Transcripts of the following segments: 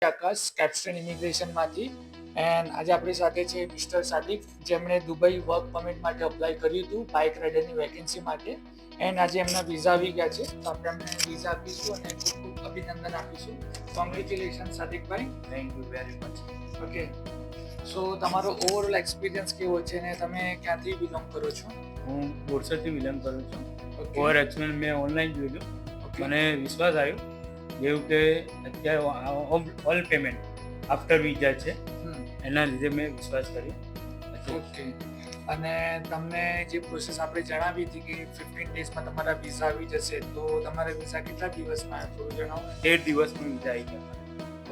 આકાશ કેપ્સ્ટન ઇમિગ્રેશનમાંથી and આજે આપણી સાથે છે મિસ્ટર સાદિક, જેમણે દુબઈ વર્ક પરમિટ માટે અપ્લાય કર્યું હતું બાઇક રાઇડરની વેકેન્સી માટે. એન્ડ આજે એમના વિઝા આવી ગયા છે, તો આપણે એમને વિઝા આપીશું અને ખૂબ ખૂબ અભિનંદન આપીશું. કોંગ્રેચ્યુલેશન સાદિકભાઈ. Thank you very much. Okay, so તમારો ઓવરઓલ એક્સપિરિયન્સ કેવો છે અને તમે ક્યાંથી બિલોંગ કરો છો? હું બોરસદથી બિલોંગ કરું છું. ઓકે ઓવર એક્સપિરિયન્સ મેં ઓનલાઈન જોયું, ઓકે મને વિશ્વાસ આવ્યો જેવું કે અત્યારે ઓલ પેમેન્ટ આફ્ટર વિઝા છે, એના લીધે મેં વિશ્વાસ કર્યો. ઓકે, અને તમને જે પ્રોસેસ આપણે જણાવી હતી કે 15 ડેઝમાં તમારા વિઝા આવી જશે, તો તમારા વિઝા કેટલા દિવસમાં આવ્યા થોડું જણાવો. 13 દિવસમાં વિઝા આવી ગયા.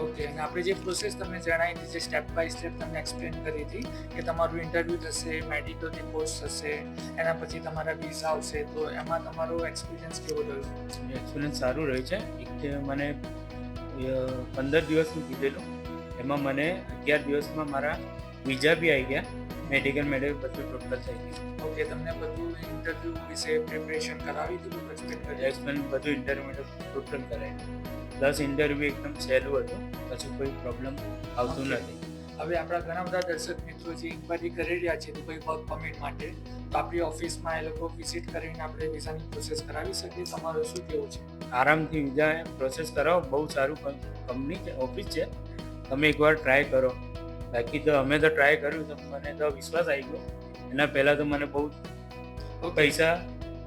ઓકે, અને આપણે જે પ્રોસેસ તમને જણાવી હતી, જે સ્ટેપ બાય સ્ટેપ તમને એક્સપ્લેન કરી હતી કે તમારું ઇન્ટરવ્યૂ થશે, મેડિકલ રિપોર્ટ થશે, એના પછી તમારા વિઝા આવશે, તો એમાં તમારો એક્સપિરિયન્સ કેવો રહ્યો? એક્સપિરિયન્સ સારું રહ્યું છે. એક છે મને 15 દિવસનું કીધેલું, એમાં મને 11 દિવસમાં મારા વિઝા બી આવી ગયા, મેડિકલ બધું ટોટલ થઈ ગયું. ઓકે, તમને બધું ઇન્ટરવ્યૂ વિશે પ્રિપરેશન કરાવી હતી, બધું એક્સપ્લેન કરી? એક્સપિરિયન્સ બધું ઇન્ટરવ્યૂ ટોટલ કરાવ્યું. પ્લસ ઇન્ટરવ્યૂ એકદમ સહેલું હતું, પછી કોઈ પ્રોબ્લેમ આવતું નથી. હવે આપણા ઘણા બધા દર્શક મિત્રો જે ઇન્ક્વાયરી કરી રહ્યા છે દુબઈ વર્ક પરમિટ માટે, તો આપણી ઓફિસમાં એ લોકો વિઝિટ કરીને આપણે વિઝાની પ્રોસેસ કરાવી શકીએ. તમારું શું કહેવું છે? આરામથી વિઝા પ્રોસેસ કરાવો, બહુ સારું કંપની છે, ઓફિસ છે, તમે એકવાર ટ્રાય કરો. બાકી તો અમે તો ટ્રાય કર્યું, તો મને તો વિશ્વાસ આવી ગયો. એના પહેલાં તો મને બહુ પૈસા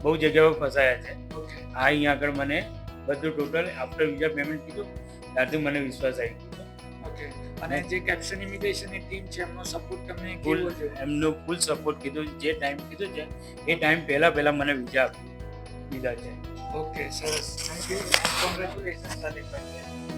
બહુ જગ્યાઓ ફસાયા છે. ઓકે આ અહીંયા આગળ મને બધું ટોટલ આફ્ટર વિઝા પેમેન્ટ કીધું, ત્યારથી મને વિશ્વાસ આવી ગયો. ઓકે, અને જે કેપ્સ્ટન ઇમિગ્રેશનની ટીમ છે એમનો સપોર્ટ તમને ફૂલ કેવો છે? એમનો ફૂલ સપોર્ટ કીધું, જે ટાઈમ કીધું છે એ ટાઈમ પહેલાં મને વિઝા આપી દીધા છે. ઓકે, સરસ. Thank you. કોંગ્રેચ્યુલેશન સાદિકભાઈ.